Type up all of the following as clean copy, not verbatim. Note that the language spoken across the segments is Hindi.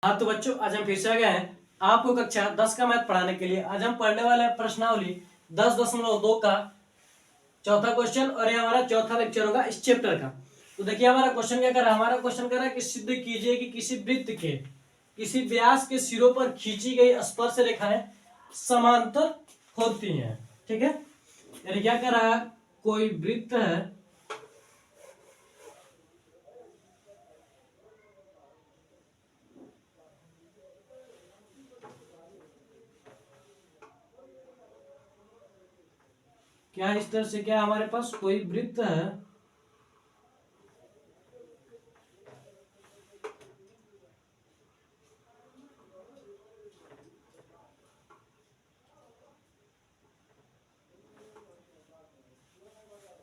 हाँ तो बच्चों, आज हम फिर से आ गए हैं आपको कक्षा 10 का मैथ पढ़ाने के लिए। आज हम पढ़ने वाले हैं प्रश्नावली 10.2 का चौथा क्वेश्चन, और ये हमारा चौथा लेक्चर होगा इस चैप्टर का। तो देखिए हमारा क्वेश्चन क्या कर रहा है। हमारा क्वेश्चन कर रहा है कि सिद्ध कीजिए कि किसी वृत्त के किसी व्यास के सिरों पर खींची गई स्पर्श रेखाएं समांतर होती हैं। ठीक है, यानी क्या कर रहा है, कोई वृत्त है, क्या इस तरह से, क्या हमारे पास कोई वृत्त है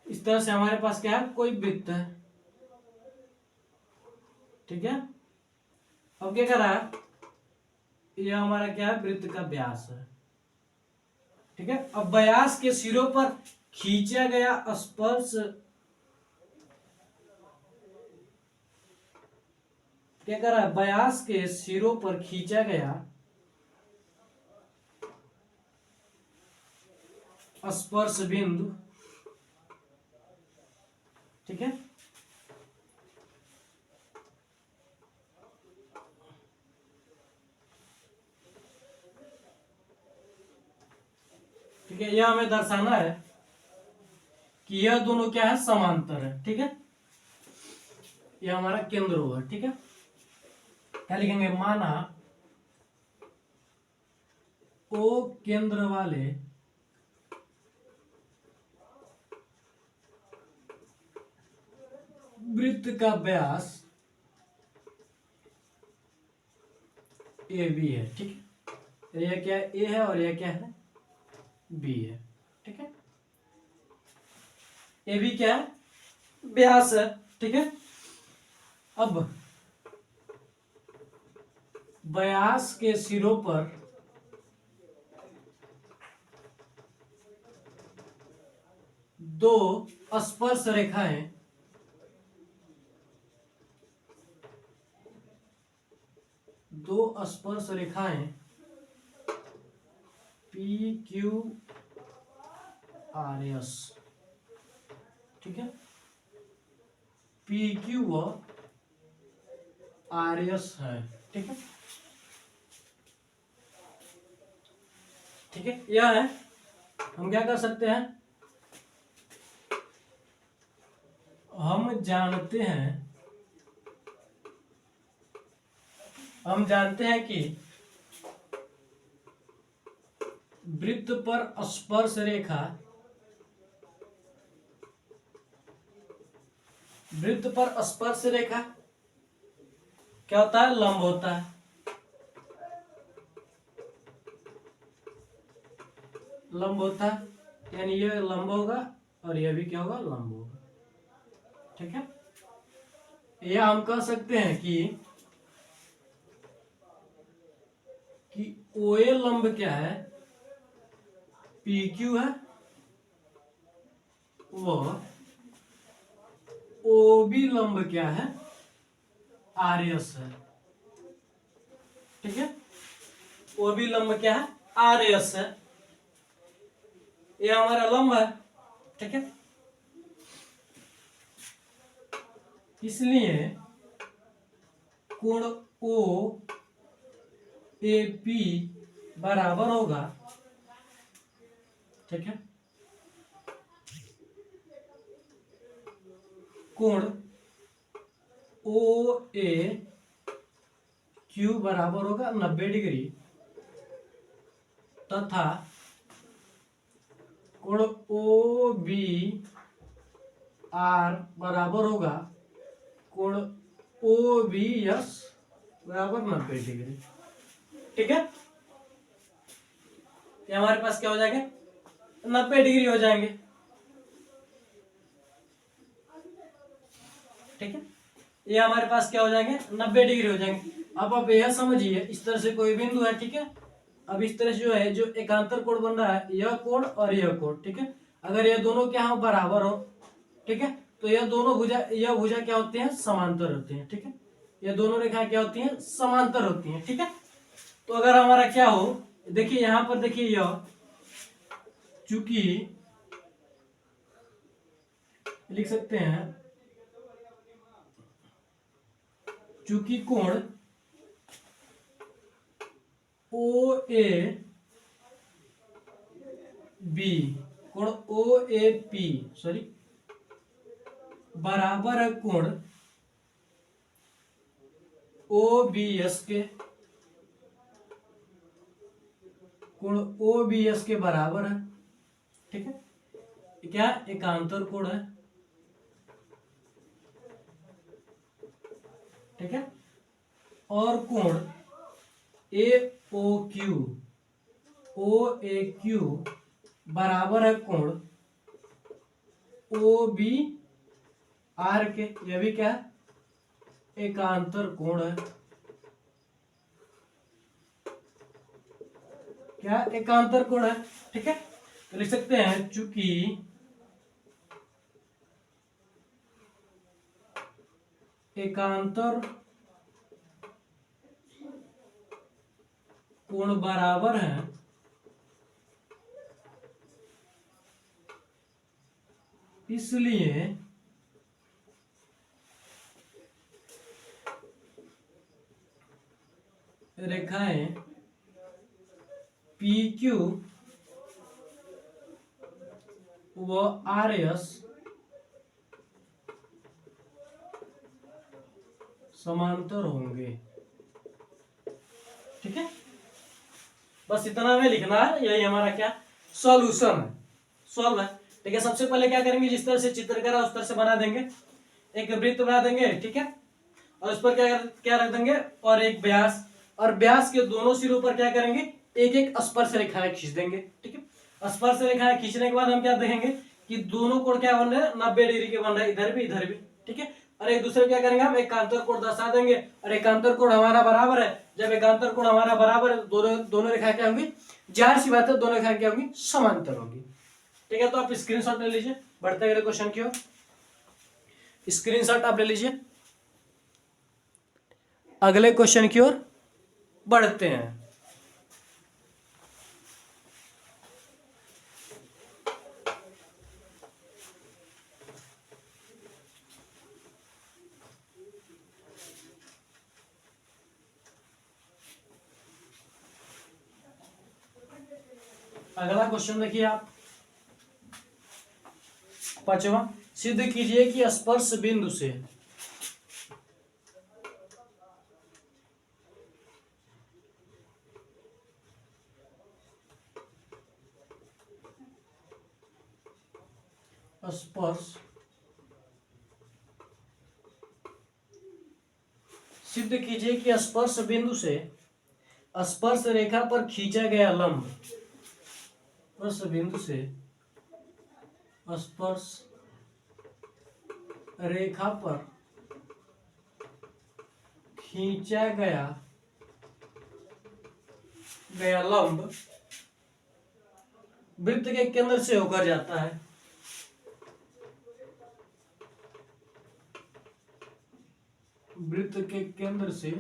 इस तरह से, हमारे पास क्या है, कोई वृत्त है। ठीक है, अब क्या कर रहा है, ये हमारा क्या है, वृत्त का व्यास है। ठीक है, अब व्यास के सिरों पर खींचा गया स्पर्श क्या कर रहा है, व्यास के सिरों पर खींचा गया स्पर्श बिंदु। ठीक है, ठीक है, यह हमें दर्शाना है कि यह दोनों क्या है, समांतर है। ठीक है, यह हमारा केंद्र हुआ। ठीक है, क्या लिखेंगे, माना ओ केंद्र वाले वृत्त का व्यास ए बी है। ठीक है, यह क्या है, ए है, और यह क्या है, बी है। ठीक है, ए बी क्या है, व्यास है। ठीक है, अब व्यास के सिरों पर दो स्पर्श रेखाएं पी क्यू आर एस। ठीक है, पी क्यू व आर एस है। ठीक है, ठीक है, यह है। हम क्या कर सकते हैं, हम जानते हैं कि वृत्त पर स्पर्श रेखा क्या होता है, लंब होता है। लंब होता है, यानी ये लंब होगा और यह भी क्या होगा, लंब होगा। ठीक है, यह हम कह सकते हैं कि ओए लंब क्या है, पी क्यू है, वह ओ बी लंब क्या है, आर एस है। ठीक है, ओ बी लंब क्या है, आर एस है, ये हमारा लंब है। ठीक है, इसलिए कोण ओ ए पी बराबर होगा, ठीक है, कोण ओ ए क्यू बराबर होगा 90 डिग्री, तथा कोण ओ बी आर बराबर होगा कोण ओ बी एस बराबर 90 डिग्री। ठीक है, ये हमारे पास क्या हो जाएंगे, 90 डिग्री हो जाएंगे। ठीक है, ये हमारे पास क्या हो जाएंगे, 90 डिग्री हो जाएंगे। अब आप यह समझिए, इस तरह से कोई बिंदु है। ठीक है, अब इस तरह से जो है, जो एकांतर कोण बन रहा है, यह कोण और यह कोण। ठीक है, अगर यह दोनों क्या हो, बराबर हो, ठीक है, तो यह दोनों भुजा, यह भुजा क्या होते हैं, समांतर होते हैं। ठीक है, ये दोनों रेखाएं क्या होती हैं, समांतर होती हैं। ठीक है, तो अगर हमारा क्या हो, देखिए यहां पर देखिए यह चूंकि लिख सकते हैं चूंकि कोण ओ ए बी, कोण ओ ए पी सॉरी बराबर है कोण ओ बी एस के, कोण ओ बी एस के बराबर है। ठीक है, ये क्या एकांतर कोण है। ठीक है, और कोण ए ओ क्यू, ओ ए क्यू बराबर है कोण ओ बी आर के, यह भी क्या एकांतर कोण है। क्या एकांतर कोण है। ठीक है, तो लिख सकते हैं चूंकि एकांतर कोण बराबर है इसलिए रेखाएं पी क्यू व आर एस समांतर होंगे। ठीक है, बस इतना हमें लिखना है, यही हमारा क्या सॉल्यूशन है, सॉल्व है। ठीक है, सबसे पहले क्या करेंगे, जिस तरह से चित्र करा उस तरह से बना देंगे, एक वृत्त बना देंगे। ठीक है, और उस पर क्या क्या रख देंगे, और एक व्यास, और व्यास के दोनों सिरों पर क्या करेंगे, एक एक स्पर्श रेखाएं खींच देंगे। ठीक है, स्पर्श रेखाएं खींचने के बाद हम क्या देखेंगे कि दोनों कोण क्या बन रहे हैं, 90 डिग्री के बन रहे हैं, इधर भी इधर भी। ठीक है, और एक दूसरे क्या करेंगे, हम एकांतर कोण दर्शा देंगे, और एकांतर कोण हमारा बराबर है। जब एकांतर कोण हमारा बराबर है, दोनों दोनों रेखाएं क्या होंगी, जाहिर सी बात है दोनों रेखाएं क्या होंगी, समांतर होंगी। ठीक है, तो आप स्क्रीनशॉट ले लीजिए, बढ़ते अगले क्वेश्चन की ओर। स्क्रीनशॉट आप ले लीजिए, अगले क्वेश्चन की ओर बढ़ते हैं। अगला क्वेश्चन देखिए आप, पांचवा, सिद्ध कीजिए कि स्पर्श बिंदु से स्पर्श सिद्ध कीजिए कि स्पर्श बिंदु से स्पर्श रेखा पर खींचा गया लंब, स्पर्श बिंदु से स्पर्श रेखा पर खींचा गया लंब वृत्त के केंद्र से होकर जाता है। वृत्त के केंद्र से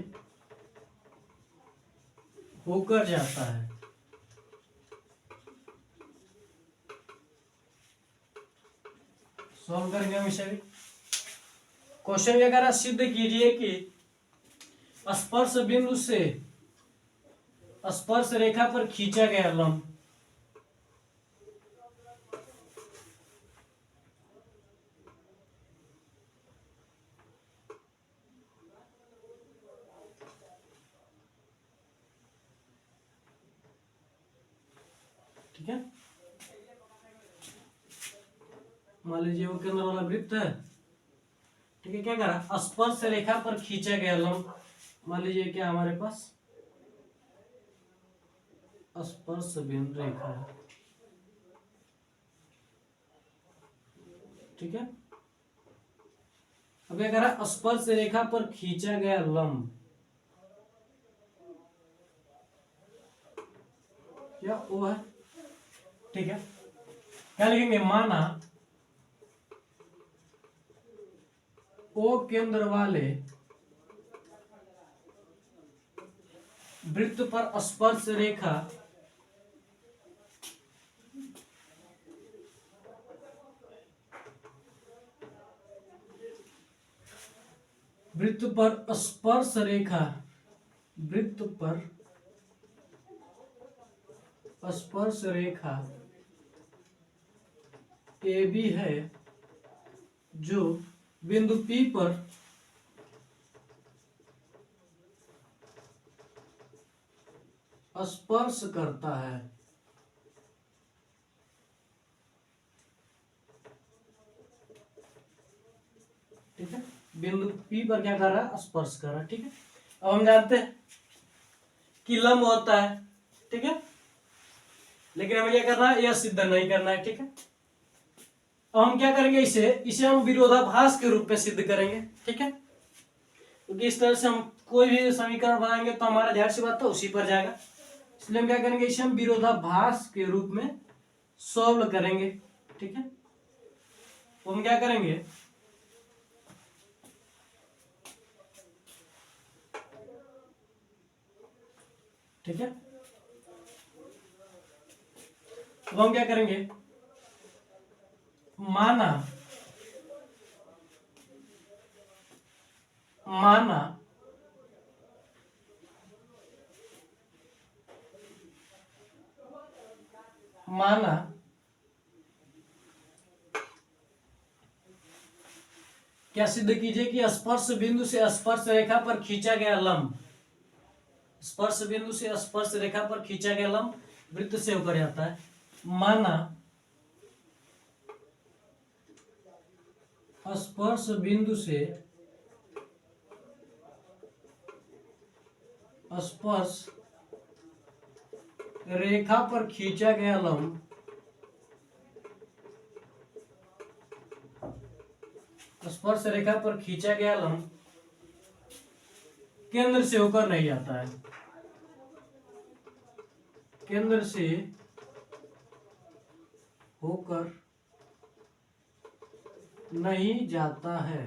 होकर जाता है। सॉल्व करेंगे हम इसे भी। क्वेश्चन क्या कह रहा है, सिद्ध कीजिए कि स्पर्श बिंदु से स्पर्श रेखा पर खींचा गया लंब ठीक है, मान लीजिए वो केंद्र वाला वृत्त है। ठीक है, क्या कर रहा, स्पर्श रेखा पर खींचा गया लंब, मान लीजिए क्या हमारे पास स्पर्श बिंदु रेखा है। ठीक है, अब क्या कर रहा, स्पर्श रेखा पर खींचा गया लंब क्या वो है। ठीक है, क्या लिखेंगे, माना ओ केंद्र वाले वृत्त पर स्पर्श रेखा वृत्त पर स्पर्श रेखा वृत्त पर स्पर्श रेखा ए बी है जो बिंदु P पर स्पर्श करता है। ठीक है, बिंदु P पर क्या कर रहा है, स्पर्श कर रहा है। ठीक है, अब हम जानते हैं कि लंब होता है। ठीक है, लेकिन हमें क्या करना है, यह सिद्ध नहीं करना है। ठीक है, अब हम क्या करेंगे, इसे हम विरोधाभास के रूप में सिद्ध करेंगे। ठीक है, क्योंकि इस तरह से हम कोई भी समीकरण बनाएंगे तो हमारा ध्यान से बात तो उसी पर जाएगा, इसलिए हम क्या करेंगे, इसे हम विरोधाभास के रूप में सॉल्व करेंगे। ठीक है, तो हम क्या करेंगे, ठीक है, तो हम क्या करेंगे, माना माना माना क्या सिद्ध कीजिए कि स्पर्श बिंदु से स्पर्श रेखा पर खींचा गया लंब, स्पर्श बिंदु से स्पर्श रेखा पर खींचा गया लंब वृत्त से होकर जाता है। माना स्पर्श बिंदु से स्पर्श रेखा पर खींचा गया लंब स्पर्श रेखा पर खींचा गया लंब केंद्र से होकर नहीं जाता है, केंद्र से होकर नहीं जाता है।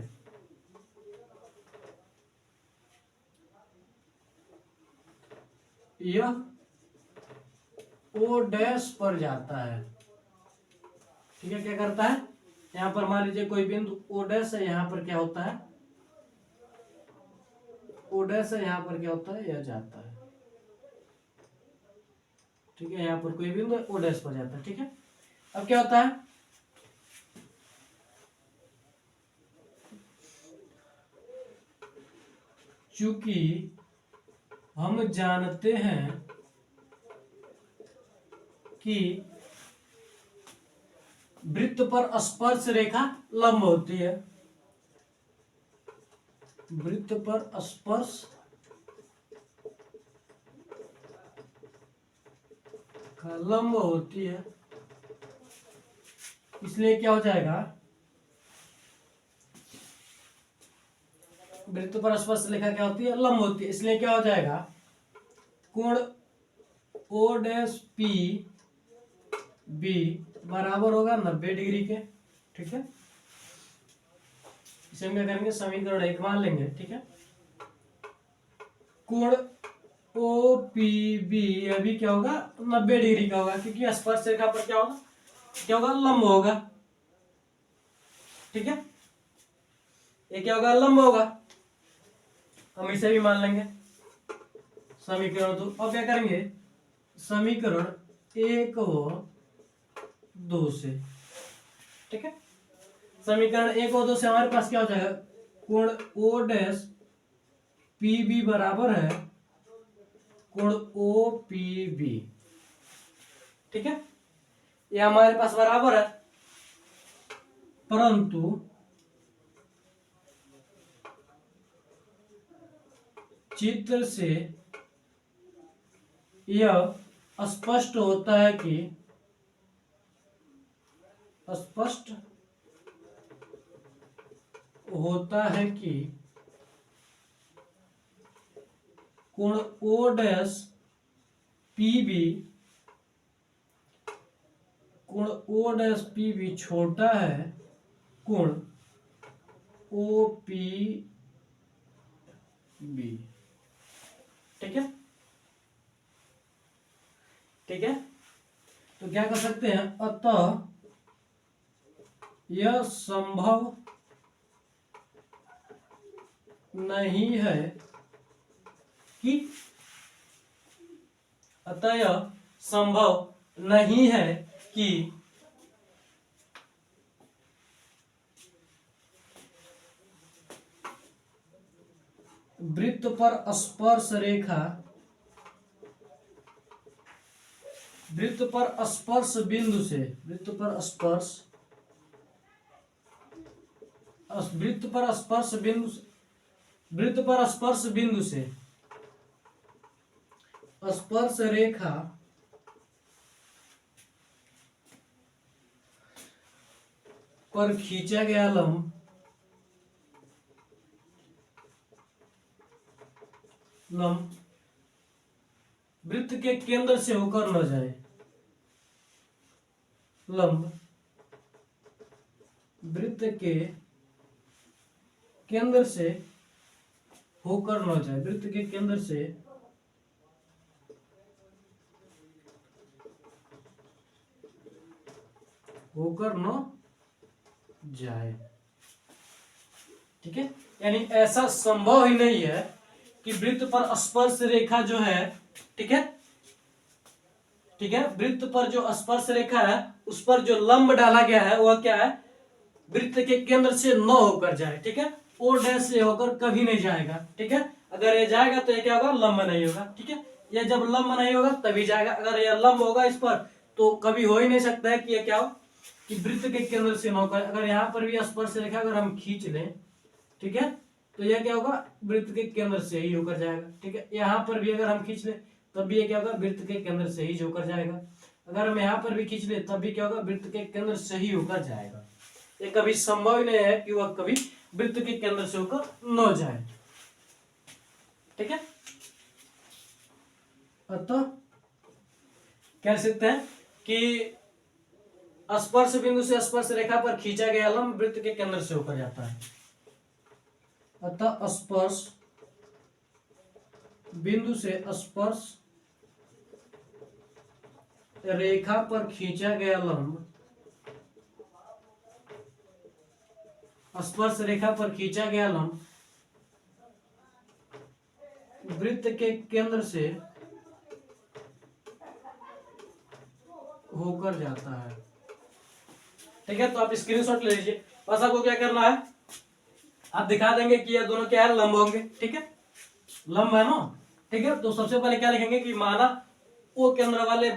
यह ओ डैश पर जाता है। ठीक है, क्या करता है, यहां पर मान लीजिए कोई बिंदु ओ डैश है, यहां पर क्या होता है, ओ डैश है, यहां पर क्या होता है, यह जाता है। ठीक है, यहां पर कोई बिंदु ओ डैश पर जाता है। ठीक है, अब क्या होता है, चूंकि हम जानते हैं कि वृत्त पर स्पर्श रेखा लंब होती है, वृत्त पर स्पर्श लंब होती है, इसलिए क्या हो जाएगा, वृत्त पर स्पर्श रेखा क्या होती है, लंब होती है, इसलिए क्या हो जाएगा, कोण ओ डैश पी बी बराबर होगा 90 डिग्री के। ठीक है, इसे हम क्या करेंगे, समीकरण 1 मान लेंगे। ठीक है, कोण ओ पी बी अभी क्या होगा, 90 डिग्री का होगा, क्योंकि स्पर्श रेखा पर क्या होगा, लंब होगा। ठीक है, ये क्या होगा, लंब होगा, हम इसे भी मान लेंगे समीकरण 2। अब क्या करेंगे, समीकरण 1 व 2 से। ठीक है, समीकरण 1 और 2 से हमारे पास क्या हो जाएगा, कोण ओ डैश पी बी बराबर है कोण ओ पी बी। ठीक है, ये हमारे पास बराबर है, परंतु चित्र से यह स्पष्ट होता है कि कोण ओ डैश पी बी छोटा है कोण ओ पी बी। ठीक है, ठीक है, तो क्या कर सकते हैं, अतः यह संभव नहीं है कि, अतः यह संभव नहीं है कि वृत्त पर स्पर्श रेखा, वृत्त पर स्पर्श बिंदु से, वृत्त पर स्पर्श, वृत्त पर स्पर्श बिंदु, वृत्त पर स्पर्श बिंदु से स्पर्श रेखा पर खींचा गया लंब वृत्त के केंद्र से होकर न जाए, लंब वृत्त के केंद्र से होकर न जाए, वृत्त के केंद्र से होकर न जाए। ठीक है, यानी ऐसा संभव ही नहीं है कि वृत्त पर स्पर्श रेखा जो है, ठीक है, ठीक है, वृत्त पर जो स्पर्श रेखा है उस पर जो लंब डाला गया है वह क्या है, वृत्त के केंद्र से न होकर जाए। ठीक है, ओ डैश से होकर कभी नहीं जाएगा। ठीक है, अगर ये जाएगा तो ये क्या होगा, लंब नहीं होगा। ठीक है, ये जब लंब नहीं होगा तभी जाएगा, अगर ये लंब होगा इस पर तो कभी हो ही नहीं सकता है कि ये क्या हो, कि वृत्त के केंद्र से न होकर। अगर यहाँ पर भी स्पर्श रेखा अगर हम खींच लें, ठीक है, तो यह क्या होगा, वृत्त के केंद्र से ही होकर जाएगा। ठीक है, यहाँ पर भी अगर हम खींच लें तब भी ये क्या होगा, वृत्त के केंद्र से ही होकर जाएगा। अगर हम यहाँ पर भी खींच लें तब भी क्या होगा, वृत्त के केंद्र से ही होकर जाएगा। ये कभी संभव ही नहीं है कि वह कभी वृत्त के केंद्र से होकर न जाए। ठीक है, अतः कह सकते हैं कि स्पर्श बिंदु से स्पर्श रेखा पर खींचा गया लंब वृत्त के केंद्र से होकर जाता है। अतः स्पर्श बिंदु से स्पर्श रेखा पर खींचा गया लंब, स्पर्श रेखा पर खींचा गया लंब वृत्त के केंद्र से होकर जाता है। ठीक है, तो आप स्क्रीनशॉट ले लीजिए। बस आपको क्या करना है, आप दिखा देंगे कि ये दोनों क्या है, लंब होंगे। ठीक है, लंब है ना। ठीक है, तो सबसे पहले क्या लिखेंगे कि माना ओ केंद्र वाले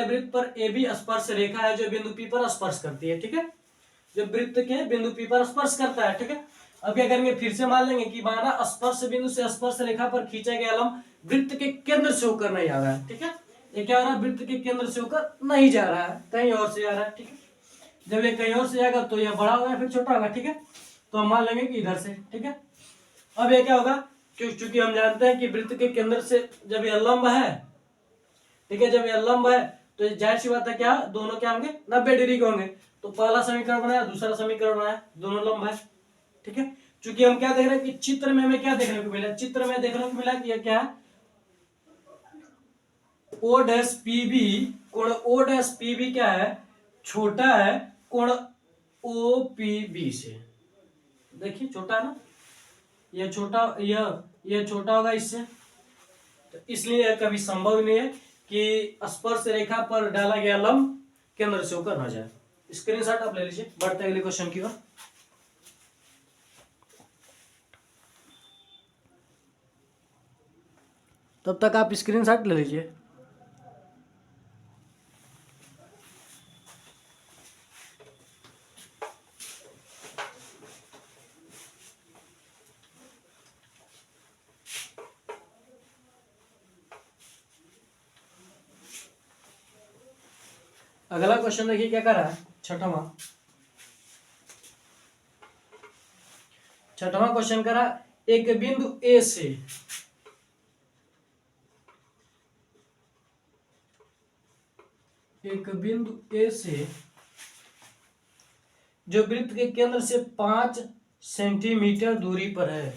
वृत्त पर ए बी स्पर्श रेखा है जो बिंदु पी पर स्पर्श करती है। ठीक है, जो वृत्त के बिंदु पी पर स्पर्श करता है। ठीक है, अब क्या करेंगे, फिर से मान लेंगे कि माना स्पर्श बिंदु से स्पर्श रेखा पर खींचा गया लंब वृत्त के केंद्र से होकर नहीं आ रहा है। ठीक है, ये क्या हो रहा है, वृत्त के केंद्र से होकर नहीं जा रहा है, कहीं और से जा रहा है। ठीक है, जब ये कहीं और से जाएगा तो ये बड़ा होगा फिर छोटा होगा। ठीक है, तो हम मान लेंगे कि इधर से। ठीक है, अब ये क्या होगा, क्योंकि हम जानते हैं कि वृत्त के केंद्र से जब यह लंब है, ठीक है, जब यह लंब है तो जाहिर सी बात है क्या, दोनों क्या होंगे, 90 डिग्री के होंगे। तो पहला समीकरण बनाया, दूसरा समीकरण बनाया, दोनों लंब है। ठीक है, चूंकि हम क्या देख रहे हैं कि चित्र में हमें क्या देखने को मिला, चित्र में देखने को मिला कि यह क्या है, ओ डैश पी बी, कोण ओ डैश पी बी क्या है, छोटा है कोण ओ पी बी से। देखिए छोटा है ना, यह छोटा, यह छोटा होगा इससे, तो इसलिए यह कभी संभव ही नहीं है कि स्पर्श रेखा पर डाला गया लंब केंद्र से होकर न जाए। स्क्रीनशॉट आप ले लीजिए, बढ़ते अगले क्वेश्चन की ओर। तब तक आप स्क्रीनशॉट ले लीजिए। अगला क्वेश्चन देखिए क्या कर रहा है, छठवां क्वेश्चन कर रहा है, एक बिंदु ए से जो वृत्त के केंद्र से 5 सेंटीमीटर दूरी पर है,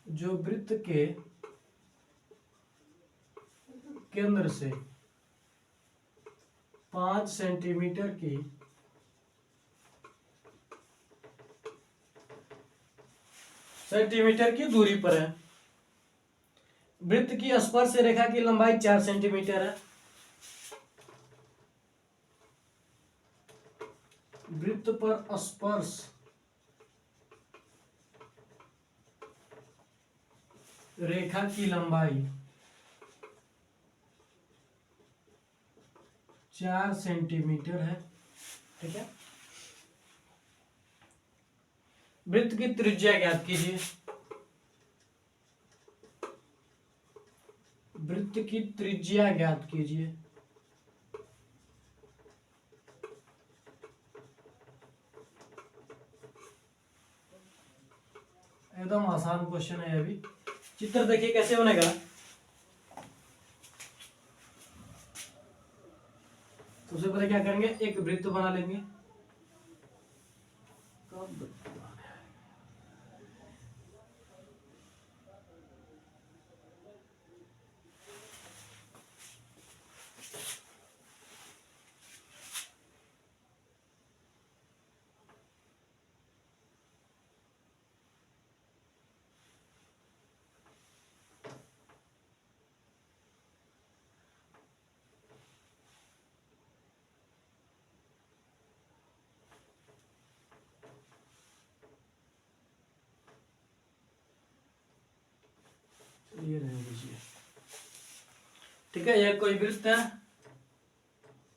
जो वृत्त के केंद्र से 5 सेंटीमीटर की दूरी पर है। वृत्त की स्पर्श रेखा की लंबाई 4 सेंटीमीटर है। वृत्त पर स्पर्श रेखा की लंबाई 4 सेंटीमीटर है। ठीक है। वृत्त की त्रिज्या ज्ञात कीजिए। वृत्त की त्रिज्या ज्ञात कीजिए। एकदम आसान क्वेश्चन है। अभी चित्र देखिए कैसे बनेगा। सबसे पहले क्या करेंगे, एक वृत्त बना लेंगे। ये रहने दीजिए। ठीक है, यह कोई वृत्त है,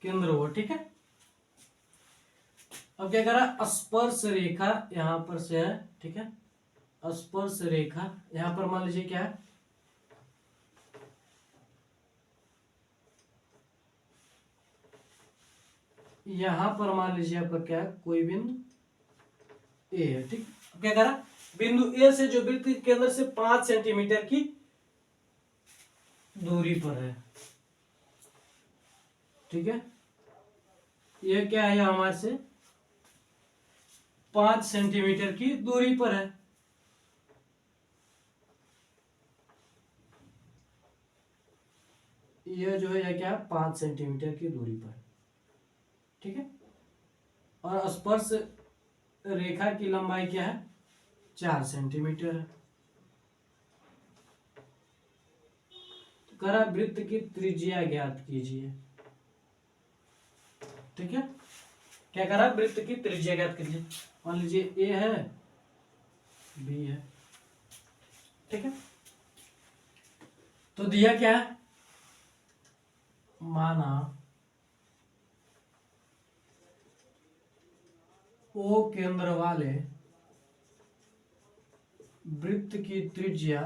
केंद्र हो। ठीक है। अब क्या करा, स्पर्श रेखा यहां पर से है। ठीक है। स्पर्श रेखा यहां पर मान लीजिए क्या है, यहां पर मान लीजिए आपका क्या है, कोई बिंदु ए है। ठीक। अब क्या करा, बिंदु ए से जो वृत्त के केंद्र से 5 सेंटीमीटर की दूरी पर है। ठीक है। यह क्या है, हमारे से 5 सेंटीमीटर की दूरी पर है। यह जो है, यह क्या है, 5 सेंटीमीटर की दूरी पर। ठीक है। और स्पर्श रेखा की लंबाई क्या है, 4 सेंटीमीटर है। तो करा, वृत्त की त्रिज्या ज्ञात कीजिए। ठीक है। क्या करा, वृत्त की त्रिज्या ज्ञात कीजिए। मान लीजिए ए है, बी है। ठीक है। तो दिया क्या है, माना ओ केंद्र वाले वृत्त की त्रिज्या,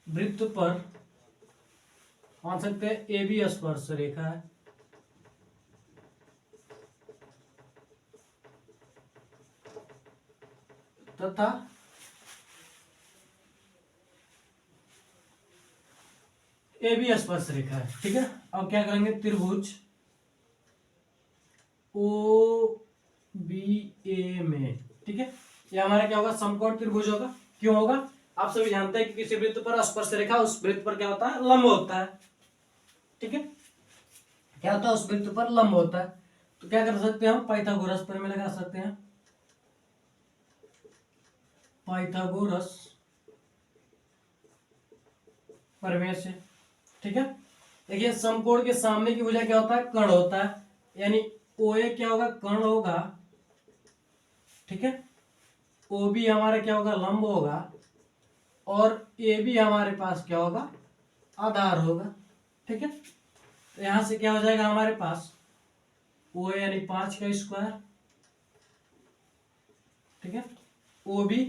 वृत्त पर मान सकते हैं ए बी स्पर्श रेखा है। तथा ए बी स्पर्श रेखा है। ठीक है। अब क्या करेंगे, त्रिभुज ओ बी ए में। ठीक है। ये हमारा क्या होगा, समकोण त्रिभुज होगा। क्यों होगा, आप सभी जानते हैं कि किसी वृत्त पर स्पर्श रेखा उस वृत्त पर क्या होता है, लंब होता है। ठीक है। क्या होता है, उस वृत्त पर लंब होता है। तो क्या कर सकते हैं हम, पाइथागोरस प्रमेय लगा सकते हैं। पाइथागोरस प्रमेय से। ठीक है। देखिए, समकोण के सामने की भुजा क्या होता है, कर्ण होता है। यानी ओ ए क्या होगा, कर्ण होगा। ठीक है। ओ बी हमारा क्या होगा, लंब होगा। और ए बी हमारे पास क्या होगा, आधार होगा। ठीक है। तो यहां से क्या हो जाएगा हमारे पास, ओ यानी 5 का स्क्वायर। ठीक है। ओ बी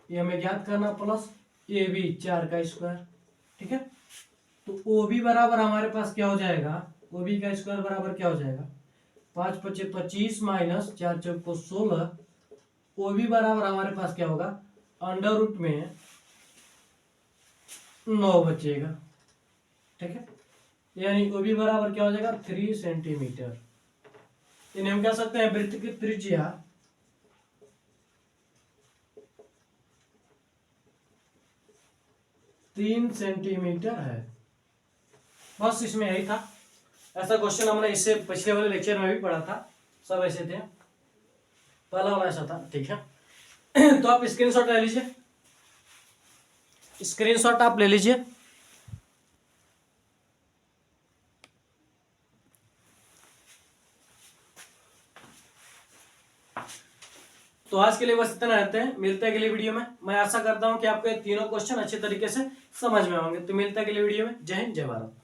ये हमें ज्ञात करना, प्लस ए बी 4 का स्क्वायर। ठीक है। तो ओ बी बराबर हमारे पास क्या हो जाएगा, ओ बी का स्क्वायर बराबर क्या हो जाएगा, 5 पचे 25 माइनस 4 चौको 16। ओ बी बराबर हमारे पास क्या होगा, अंडर रूट में 9 बचेगा। ठीक है। यानी ओ बी बराबर क्या हो जाएगा, 3 सेंटीमीटर। इन्हें हम कह सकते हैं वृत्त की त्रिज्या 3 सेंटीमीटर है। बस इसमें यही था। ऐसा क्वेश्चन हमने इससे पिछले वाले लेक्चर में भी पढ़ा था, सब ऐसे थे, पहला वाला ऐसा था, ठीक है। तो आप स्क्रीनशॉट ले लीजिए, स्क्रीनशॉट आप ले लीजिए। तो आज के लिए बस इतना रहते हैं, मिलते हैं अगली वीडियो में। मैं आशा करता हूं कि आपको ये तीनों क्वेश्चन अच्छे तरीके से समझ में होंगे। तो मिलते हैं अगली वीडियो में। जय हिंद, जय भारत।